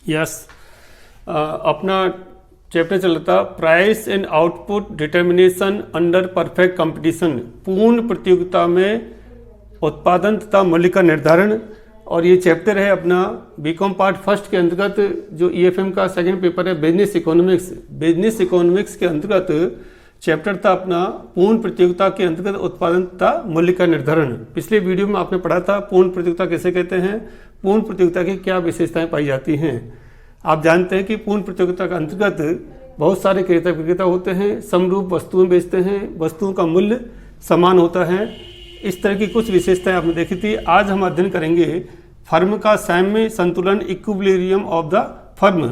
Yes, अपना chapter चल रहा था price and output determination under perfect competition, पूर्ण प्रतियोगिता में उत्पादन तथा मूल्य का निर्धारण। और ये चैप्टर है अपना बीकॉम पार्ट फर्स्ट के अंतर्गत, जो ईएफएम का सेकंड पेपर है बिजनेस इकोनॉमिक्स। बिजनेस इकोनॉमिक्स के अंतर्गत चैप्टर था अपना पूर्ण प्रतियोगिता के अंतर्गत उत्पादन तथा मूल्य का निर्धारण। पिछले वीडियो में आपने पढ़ा था पूर्ण प्रतियोगिता किसे कहते हैं, पूर्ण प्रतियोगिता की क्या विशेषताएं पाई जाती हैं। आप जानते हैं कि पूर्ण प्रतियोगिता के अंतर्गत बहुत सारे क्रेता विक्रेता होते हैं, समरूप वस्तुएं बेचते हैं, वस्तुओं का मूल्य समान होता है। इस तरह की कुछ विशेषताएं आपने देखी थी। आज हम अध्ययन करेंगे फर्म का साम्य संतुलन, equilibrium of the firm.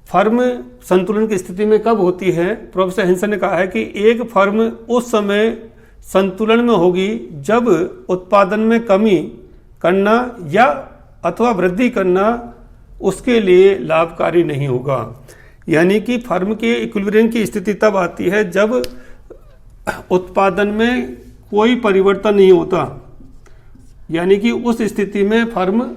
Firm संतुलन की स्थिति में कब होती है? प्रोफेसर हेंसन ने कहा है कि एक फर्म उस समय संतुलन में होगी जब उत्पादन में कमी करना या अथवा वृद्धि करना उसके लिए लाभकारी नहीं होगा। यानी कि फर्म के इक्विलिब्रियम की स्थिति तब आती है जब उत्पादन में कोई परिवर्तन नहीं होता। यानी कि उस स्थिति में फर्म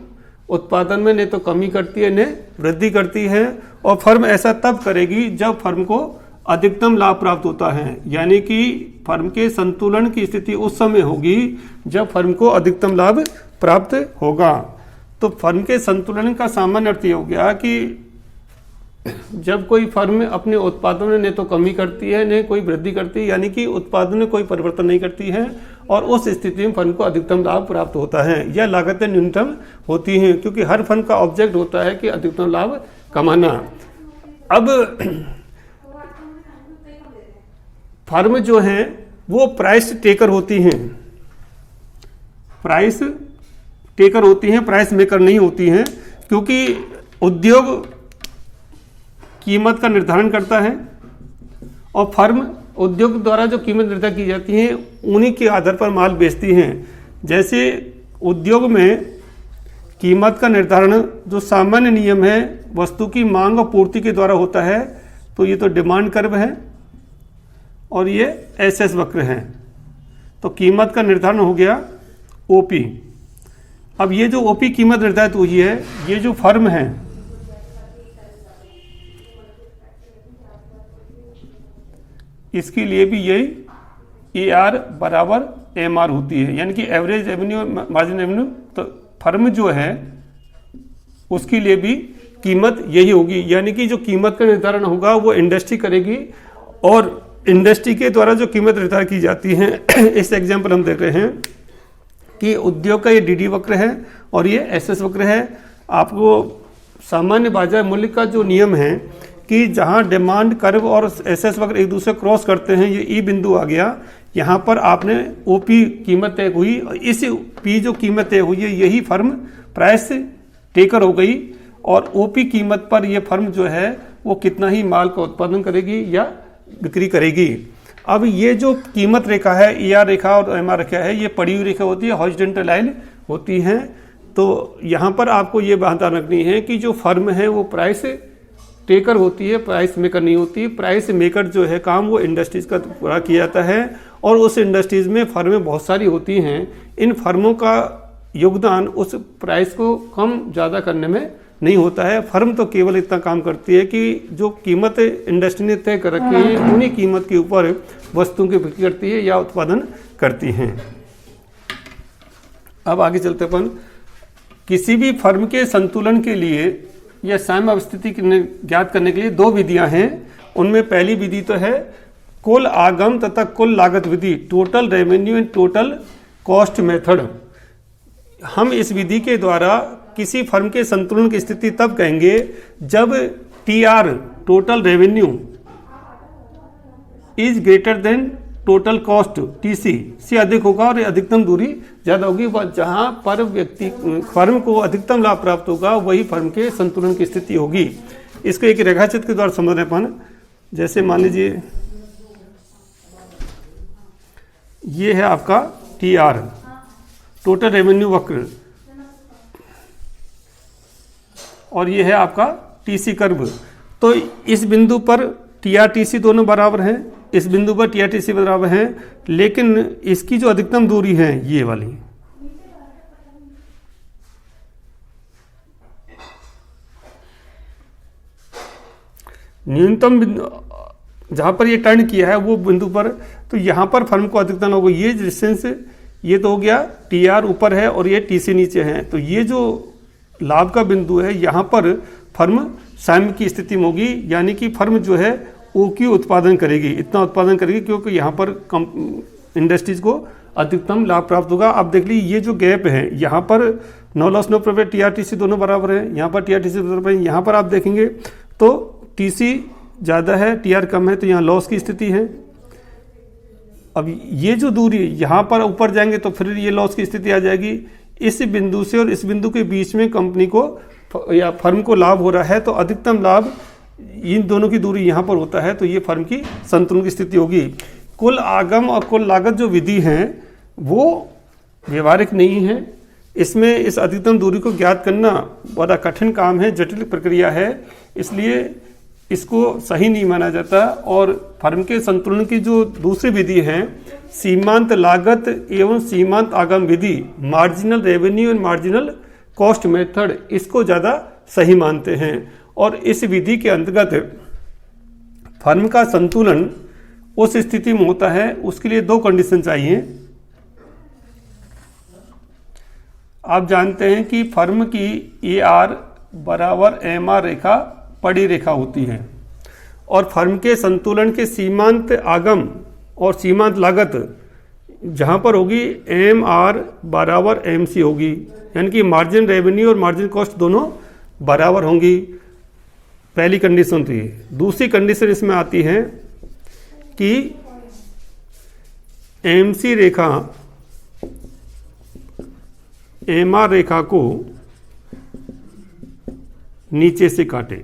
उत्पादन में न तो कमी करती है न वृद्धि करती है, और फर्म ऐसा तब करेगी जब फर्म को अधिकतम लाभ प्राप्त होता है। यानी कि फर्म के संतुलन की स्थिति उस समय होगी जब फर्म को अधिकतम लाभ प्राप्त होगा। तो फर्म के संतुलन का सामान्य अर्थ ये हो गया कि जब कोई फर्म अपने उत्पादन में न तो कमी करती है न कोई वृद्धि करती है, यानी कि उत्पादन में कोई परिवर्तन नहीं करती है, और उस स्थिति में फर्म को अधिकतम लाभ प्राप्त होता है या लागतें न्यूनतम होती हैं, क्योंकि हर फर्म का ऑब्जेक्ट होता है कि अधिकतम लाभ कमाना। अब फर्म जो है वो प्राइस टेकर होती हैं, प्राइस टेकर होती हैं, प्राइस मेकर नहीं होती हैं, क्योंकि उद्योग कीमत का निर्धारण करता है और फर्म उद्योग द्वारा जो कीमत निर्धारित की जाती है उन्हीं के आधार पर माल बेचती हैं। जैसे उद्योग में कीमत का निर्धारण जो सामान्य नियम है वस्तु की मांग और पूर्ति के द्वारा होता है, तो ये तो डिमांड कर्व है और ये एसएस वक्र है। तो कीमत का निर्धारण हो गया ओपी। अब ये जो ओपी कीमत निर्धारित हुई है, ये जो फर्म है इसके लिए भी यही AR बराबर MR होती है, यानी कि एवरेज रेवेन्यू मार्जिन रेवेन्यू। तो फर्म जो है उसके लिए भी कीमत यही होगी, यानी कि जो कीमत का निर्धारण होगा वो इंडस्ट्री करेगी, और इंडस्ट्री के द्वारा जो कीमत निर्धारित की जाती है इस एग्जाम्पल हम देख रहे हैं कि उद्योग का ये DD वक्र है और ये SS वक्र है। आपको सामान्य बाजार मूल्य का जो नियम है कि जहां डिमांड कर्व और एसएस वक्र एक दूसरे क्रॉस करते हैं, ये ई बिंदु आ गया। यहां पर आपने ओपी कीमत तय हुई, और इस पी जो कीमत तय हुई है यही फर्म प्राइस टेकर हो गई, और ओपी कीमत पर यह फर्म जो है वो कितना ही माल का उत्पादन करेगी या बिक्री करेगी। अब ये जो कीमत रेखा है, AR रेखा और MR रेखा है, ये पड़ी हुई रेखा होती है, हॉरिजॉन्टल लाइन होती है। तो यहाँ पर आपको ये बात रखनी है कि जो फर्म है वो प्राइस टेकर होती है, प्राइस मेकर नहीं होती। प्राइस मेकर जो है काम वो इंडस्ट्रीज का पूरा किया जाता है, और उस इंडस्ट्रीज में फर्में बहुत सारी होती हैं। इन फर्मों का योगदान उस प्राइस को कम ज़्यादा करने में नहीं होता है। फर्म तो केवल इतना काम करती है कि जो कीमत इंडस्ट्री ने तय कर रखी है उन्हीं कीमत के ऊपर वस्तुओं की बिक्री करती है या उत्पादन करती हैं। अब आगे चलते अपन, किसी भी फर्म के संतुलन के लिए या साम्य स्थिति ज्ञात करने के लिए दो विधियां हैं। उनमें पहली विधि तो है कुल आगम तथा कुल लागत विधि, total revenue and total cost method. हम इस विधि के द्वारा किसी फर्म के संतुलन की स्थिति तब कहेंगे जब TR total revenue is greater then total cost TC से अधिक होगा और अधिकतम दूरी ज़्यादा होगी। जहां पर फर्म को अधिकतम लाभ प्राप्त होगा वही फर्म के संतुलन की स्थिति होगी। इसको एक रेखाचित्र के द्वारा समझ रहे अपन। जैसे मान लीजिए ये है आपका TR टोटल रेवेन्यू वक्र, और ये है आपका TC कर्व। तो इस बिंदु पर TR TC दोनों बराबर हैं, इस बिंदु पर TR TC बराबर हैं, लेकिन इसकी जो अधिकतम दूरी है ये वाली, न्यूनतम जहाँ पर ये टर्न किया है वो बिंदु पर, तो यहाँ पर फर्म को अधिकतम होगा। ये डिस्टेंस, ये तो हो गया टी आर ऊपर है और ये टी सी नीचे है, तो ये जो लाभ का बिंदु है यहाँ पर फर्म साम्य की स्थिति में होगी, यानी कि फर्म जो है ओ क्यू उत्पादन करेगी, इतना उत्पादन करेगी क्योंकि यहाँ पर इंडस्ट्रीज को अधिकतम लाभ प्राप्त होगा। आप देख लीजिए ये जो गैप है यहाँ पर no loss no profit T R T C दोनों बराबर है, यहाँ पर टी आर टी सी बराबर है, यहाँ पर आप देखेंगे तो टी सी ज़्यादा है टी आर कम है, तो यहाँ लॉस की स्थिति है। अब ये जो दूरी यहाँ पर ऊपर जाएंगे तो फिर ये लॉस की स्थिति आ जाएगी। इस बिंदु से और इस बिंदु के बीच में कंपनी को या फर्म को लाभ हो रहा है, तो अधिकतम लाभ इन दोनों की दूरी यहाँ पर होता है, तो ये फर्म की संतुलन की स्थिति होगी। कुल आगम और कुल लागत जो विधि है वो व्यवहारिक नहीं है, इसमें इस अधिकतम दूरी को ज्ञात करना बड़ा कठिन काम है, जटिल प्रक्रिया है, इसलिए इसको सही नहीं माना जाता। और फर्म के संतुलन की जो दूसरी विधि है सीमांत लागत एवं सीमांत आगम विधि, marginal revenue and marginal cost method, इसको ज़्यादा सही मानते हैं। और इस विधि के अंतर्गत फर्म का संतुलन उस स्थिति में होता है, उसके लिए दो कंडीशन चाहिए। आप जानते हैं कि फर्म की ए आर बराबर एम आर रेखा पड़ी रेखा होती है, और फर्म के संतुलन के सीमांत आगम और सीमांत लागत जहाँ पर होगी एम आर बराबर एम सी होगी, यानी कि मार्जिन रेवेन्यू और मार्जिन कॉस्ट दोनों बराबर होंगी। पहली कंडीशन थी। दूसरी कंडीशन इसमें आती है कि एम सी रेखा एम आर रेखा को नीचे से काटे।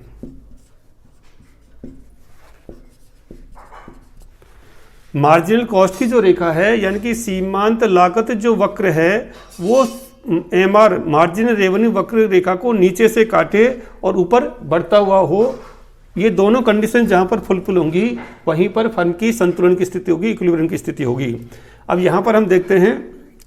मार्जिनल कॉस्ट की जो रेखा है यानी कि सीमांत लागत जो वक्र है वो एम आर मार्जिनल रेवेन्यू वक्र रेखा को नीचे से काटे और ऊपर बढ़ता हुआ हो। ये दोनों कंडीशन जहां पर फुलफिल होंगी वहीं पर फर्म की संतुलन की स्थिति होगी, इक्विलिब्रियम की स्थिति होगी। अब यहां पर हम देखते हैं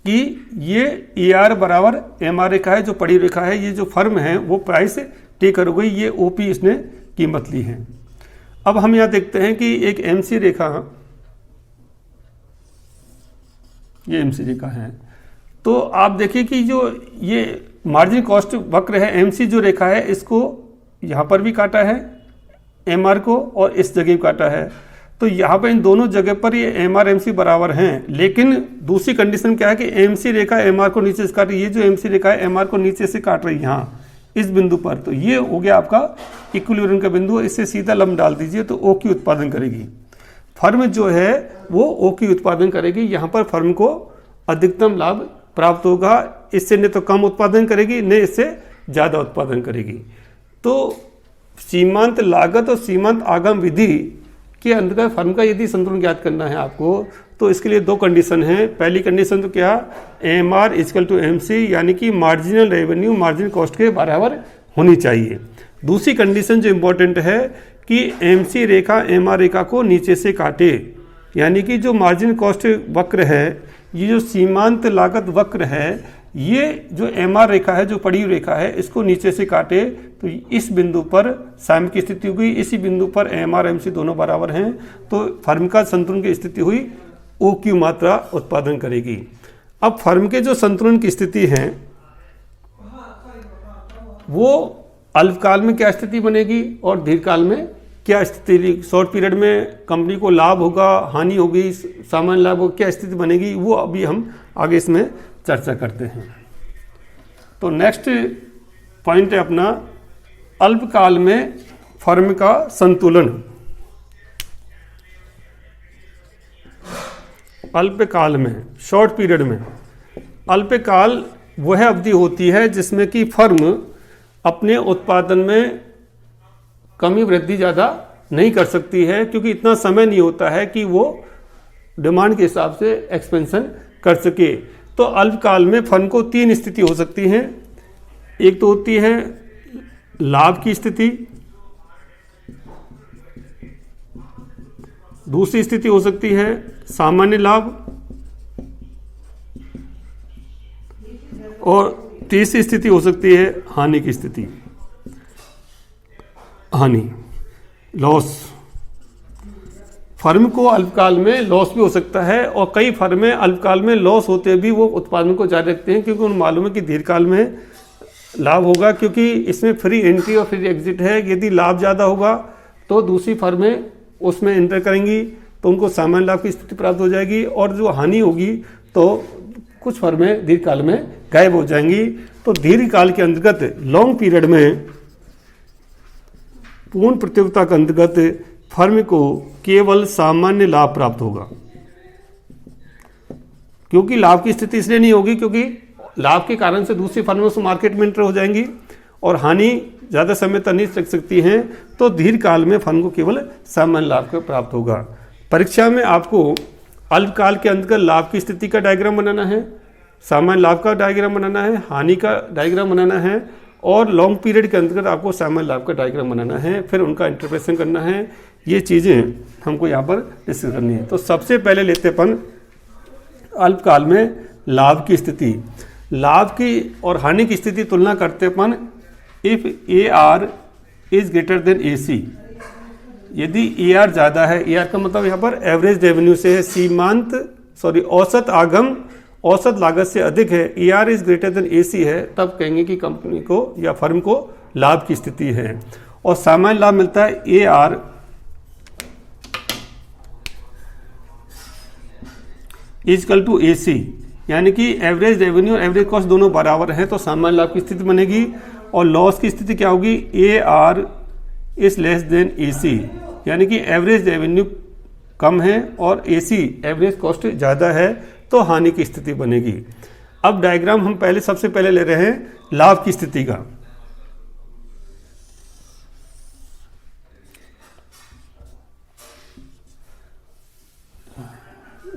कि ये ए आर बराबर एम आर रेखा है जो पड़ी रेखा है, ये जो फर्म है वो प्राइस टेकर हो गई, ये ओ पी इसने कीमत ली है। अब हम यहाँ देखते हैं कि एक एम सी रेखा, ये एम सी रेखा है, तो आप देखिए कि जो ये मार्जिन कॉस्ट वक्र है एम सी जो रेखा है इसको यहाँ पर भी काटा है एम आर को और इस जगह भी काटा है, तो यहाँ पर इन दोनों जगह पर ये एम आर एम सी बराबर हैं। लेकिन दूसरी कंडीशन क्या है कि एम सी रेखा एम आर को नीचे से काट रही है, ये जो एम सी रेखा है एम आर को नीचे से काट रही है यहाँ इस बिंदु पर, तो ये हो गया आपका इक्विलिब्रियम का बिंदु। इससे सीधा लंब डाल दीजिए तो ओ की उत्पादन करेगी फर्म जो है वो ओ की उत्पादन करेगी। यहाँ पर फर्म को अधिकतम लाभ प्राप्त होगा, इससे न तो कम उत्पादन करेगी न इससे ज़्यादा उत्पादन करेगी। तो सीमांत लागत और सीमांत आगम विधि के अंतर्गत फर्म का यदि संतुलन ज्ञात करना है आपको तो इसके लिए दो कंडीशन हैं। पहली कंडीशन तो क्या, M R equal to M C, यानी कि मार्जिनल रेवेन्यू मार्जिन कॉस्ट के बराबर होनी चाहिए। दूसरी कंडीशन जो इम्पोर्टेंट है कि एम सी रेखा एम आर रेखा को नीचे से काटे, यानी कि जो मार्जिन कॉस्ट वक्र है, ये जो सीमांत लागत वक्र है, ये जो एम आर रेखा है जो पड़ी रेखा है इसको नीचे से काटे, तो इस बिंदु पर साम्य की स्थिति हुई। इसी बिंदु पर एम आर एम सी दोनों बराबर हैं, तो फर्म का संतुलन की स्थिति हुई, ओ की मात्रा उत्पादन करेगी। अब फर्म के जो संतुलन की स्थिति है वो अल्पकाल में क्या स्थिति बनेगी और दीर्घकाल में क्या स्थिति, शॉर्ट पीरियड में कंपनी को लाभ होगा, हानि होगी, सामान्य लाभ होगा, क्या स्थिति बनेगी, वो अभी हम आगे इसमें चर्चा करते हैं। तो नेक्स्ट पॉइंट है अपना अल्पकाल में फर्म का संतुलन। अल्पकाल में, शॉर्ट पीरियड में, अल्पकाल वह अवधि होती है जिसमें कि फर्म अपने उत्पादन में कमी वृद्धि ज़्यादा नहीं कर सकती है, क्योंकि इतना समय नहीं होता है कि वो डिमांड के हिसाब से एक्सपेंशन कर सके। तो अल्पकाल में फर्म को तीन स्थिति हो सकती हैं। एक तो होती है लाभ की स्थिति, दूसरी स्थिति हो सकती है सामान्य लाभ, और तीसरी स्थिति हो सकती है हानि की स्थिति, हानि। लॉस, फर्म को अल्पकाल में लॉस भी हो सकता है और कई फर्में अल्पकाल में लॉस होते भी वो उत्पादन को जारी रखते हैं क्योंकि उन्हें मालूम है कि दीर्घकाल में लाभ होगा, क्योंकि इसमें फ्री एंट्री और फ्री एग्जिट है। यदि लाभ ज़्यादा होगा तो दूसरी फर्में उसमें एंटर करेंगी तो उनको सामान्य लाभ की स्थिति प्राप्त हो जाएगी, और जो हानि होगी तो कुछ फर्में दीर्घकाल में गायब हो जाएंगी। तो दीर्घकाल के अंतर्गत लॉन्ग पीरियड में पूर्ण प्रतियोगिता के अंतर्गत फर्म को केवल सामान्य लाभ प्राप्त होगा, क्योंकि लाभ की स्थिति इसलिए नहीं होगी क्योंकि लाभ के कारण से दूसरी फर्में उस मार्केट में एंटर हो जाएंगी और हानि ज़्यादा समय तक नहीं रख सकती हैं। तो दीर्घकाल में फर्म को केवल सामान्य लाभ का प्राप्त होगा। परीक्षा में आपको अल्पकाल के अंतर्गत लाभ की स्थिति का डायग्राम बनाना है, सामान्य लाभ का डायग्राम बनाना है, हानि का डायग्राम बनाना है, और लॉन्ग पीरियड के अंतर्गत आपको सामान्य लाभ का डायग्राम बनाना है, फिर उनका इंटरप्रेशन करना है। ये चीज़ें हमको यहाँ पर डिस्कस करनी है। तो सबसे पहले लेते अपन अल्पकाल में लाभ की स्थिति। लाभ की और हानि की स्थिति तुलना करते अपन if AR is greater than AC। यदि AR ज़्यादा है, AR का मतलब यहाँ पर एवरेज रेवेन्यू से है, औसत आगम औसत लागत से अधिक है, AR is greater than AC है, तब कहेंगे कि कंपनी को या फर्म को लाभ की स्थिति है। और सामान्य लाभ मिलता है AR इजकल टू AC, यानी कि एवरेज रेवेन्यू और एवरेज कॉस्ट दोनों बराबर हैं तो सामान्य लाभ की स्थिति बनेगी। और लॉस की स्थिति क्या होगी, AR is less than AC, यानी कि एवरेज रेवेन्यू कम है और AC एवरेज कॉस्ट ज़्यादा है तो हानि की स्थिति बनेगी। अब डायग्राम हम सबसे पहले ले रहे हैं लाभ की स्थिति का।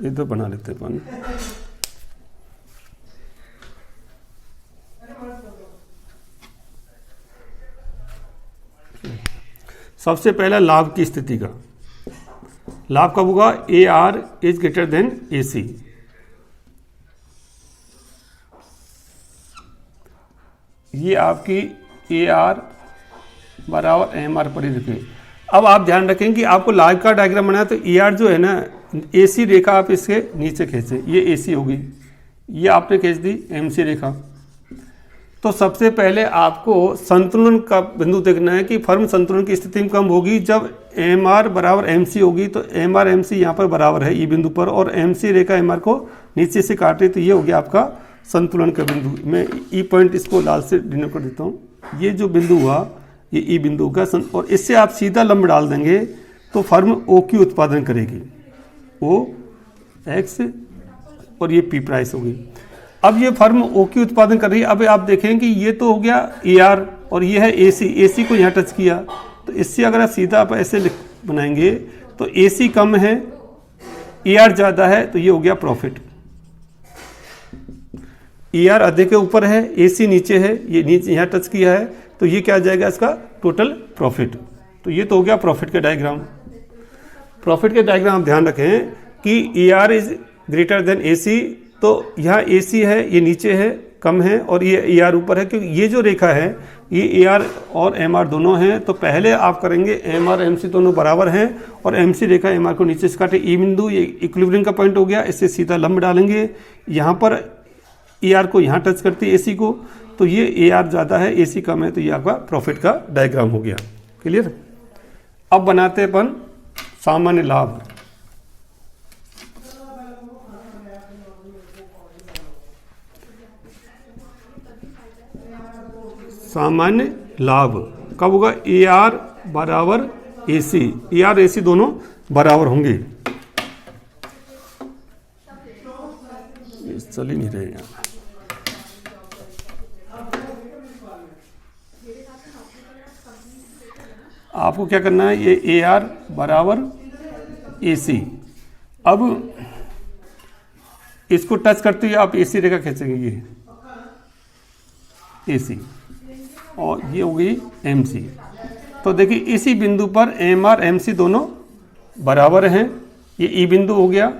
ये तो बना लेते हैं अपन। सबसे पहला लाभ की स्थिति का। लाभ कब होगा, AR is greater than AC। ये आपकी AR बराबर MR पर ही रखें। अब आप ध्यान रखें कि आपको लाभ का डायग्राम बनाया तो AR जो है ना, AC रेखा आप इसके नीचे खींचें, ये AC होगी, ये आपने खींच दी MC रेखा। तो सबसे पहले आपको संतुलन का बिंदु देखना है कि फर्म संतुलन की स्थिति में कम होगी जब MR बराबर MC होगी। तो MR MC यहाँ पर बराबर है ई बिंदु पर, और MC रेखा MR को नीचे से काट रही, तो ये हो गया आपका संतुलन का बिंदु। मैं ई पॉइंट इसको लाल से डिनोट कर देता हूँ। ये जो बिंदु हुआ ये ई बिंदु का, और इससे आप सीधा लंब डाल देंगे तो फर्म OQ उत्पादन करेगी, OX, और ये P प्राइस होगी। अब ये फर्म OQ उत्पादन कर रही है। अब आप देखें कि ये तो हो गया AR और ये है AC को यहाँ टच किया, तो इससे अगर आप सीधा आप ऐसे बनाएंगे तो AC कम है, AR ज़्यादा है, तो ये हो गया प्रॉफिट। AR अधिक के ऊपर है, AC नीचे है, ये नीचे यहाँ टच किया है, तो ये क्या आ जाएगा इसका टोटल प्रॉफिट। तो ये तो हो गया प्रॉफिट का डायग्राम। प्रॉफिट के डायग्राम आप ध्यान रखें कि AR is greater than AC, तो यहाँ AC है, ये नीचे है, कम है, और ये AR ऊपर है, क्योंकि ये जो रेखा है ये AR और MR दोनों हैं। तो पहले आप करेंगे MR MC दोनों बराबर हैं और MC रेखा MR को नीचे से काटे, ई बिंदु ये इक्विलिब्रियम का पॉइंट हो गया, इससे सीधा लंब डालेंगे। यहाँ पर AR को यहाँ टच करती है AC को, तो ये AR ज़्यादा है, AC कम है, तो ये आपका प्रॉफिट का डायग्राम हो गया। क्लियर। अब बनाते हैं अपन सामान्य लाभ। सामान्य लाभ कब होगा, AR बराबर AC, AR AC दोनों बराबर होंगे। चल ही नहीं रहे यहाँ। आपको क्या करना है, ये AR बराबर AC। अब इसको टच करते हुए आप AC रेखा खींचेंगे, ये AC, और ये हो गई MC। तो देखिए इसी बिंदु पर MR MC दोनों बराबर हैं, ये ई बिंदु हो गया,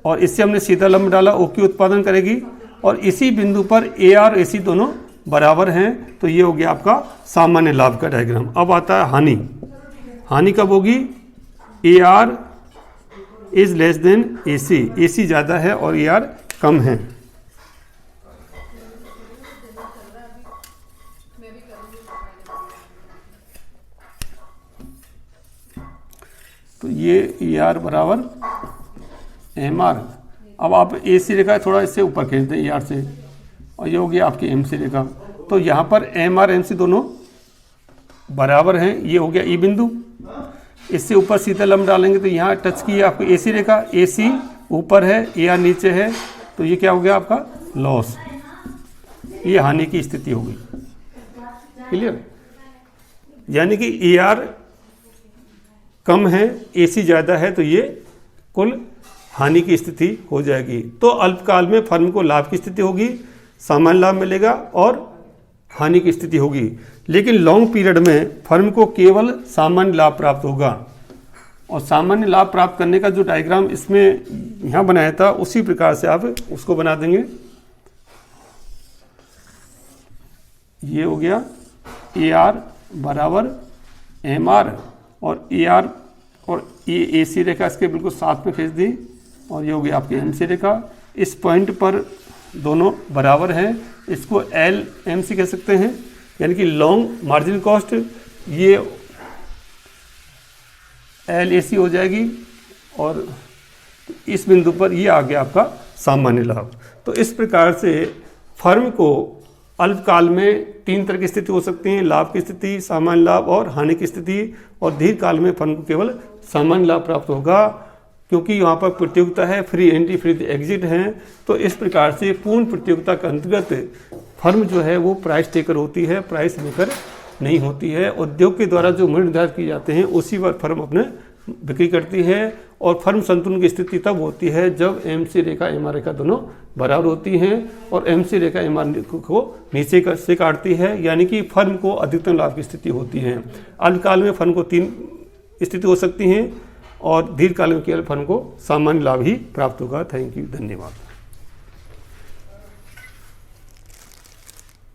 और इससे हमने सीधा लंब डाला, OQ उत्पादन करेगी, और इसी बिंदु पर AR AC दोनों बराबर हैं, तो ये हो गया आपका सामान्य लाभ का डायग्राम। अब आता है हानि। हानि कब होगी? AR is less than AC, AC ज़्यादा है और AR कम है। तो ये AR बराबर MR। अब आप AC रेखा थोड़ा इससे ऊपर खींच दें AR से, और ये हो गया आपकी MC रेखा। तो यहाँ पर MR MC दोनों बराबर हैं। ये हो गया E बिंदु। इससे ऊपर सीधा लंब डालेंगे तो यहाँ टच की है आपको AC रेखा, AC ऊपर है, AR नीचे है, तो ये क्या हो गया आपका? लॉस। ये हानि की स्थिति होगी। क्लियर? यानी कि AR कम है, AC ज़्यादा है, तो ये कुल हानि की स्थिति हो जाएगी। तो अल्पकाल में फर्म को लाभ की स्थिति होगी, सामान्य लाभ मिलेगा और हानि की स्थिति होगी। लेकिन लॉन्ग पीरियड में फर्म को केवल सामान्य लाभ प्राप्त होगा। और सामान्य लाभ प्राप्त करने का जो डायग्राम इसमें यहाँ बनाया था, उसी प्रकार से आप उसको बना देंगे। ये हो गया AR बराबर MR, और AR और ये AC रेखा इसके बिल्कुल साथ में खींच दी, और ये हो गया आपकी MC रेखा। इस पॉइंट पर दोनों बराबर हैं, इसको LMC कह सकते हैं, यानी कि लॉन्ग मार्जिनल कॉस्ट। ये LAC हो जाएगी, और इस बिंदु पर ये आ गया आपका सामान्य लाभ। तो इस प्रकार से फर्म को अल्पकाल में 3 तरह की स्थिति हो सकती है: लाभ की स्थिति, सामान्य लाभ और हानि की स्थिति। और दीर्घकाल में फर्म को केवल सामान्य लाभ प्राप्त होगा, क्योंकि यहाँ पर प्रतियोगिता है, फ्री एंट्री फ्री एग्जिट हैं। तो इस प्रकार से पूर्ण प्रतियोगिता के अंतर्गत फर्म जो है वो प्राइस टेकर होती है, प्राइस मेकर नहीं होती है। उद्योग के द्वारा जो मूल्य निर्धारित किए जाते हैं उसी पर फर्म अपने बिक्री करती है। और फर्म संतुलन की स्थिति तब होती है जब MC रेखा MR रेखा दोनों बराबर होती हैं, और MC रेखा MR को नीचे से काटती है, यानी कि फर्म को अधिकतम लाभ की स्थिति होती है। अल्पकाल में फर्म को 3 स्थिति हो सकती हैं, और दीर्घकाल में केवल फर्म को सामान्य लाभ ही प्राप्त होगा। थैंक यू, धन्यवाद।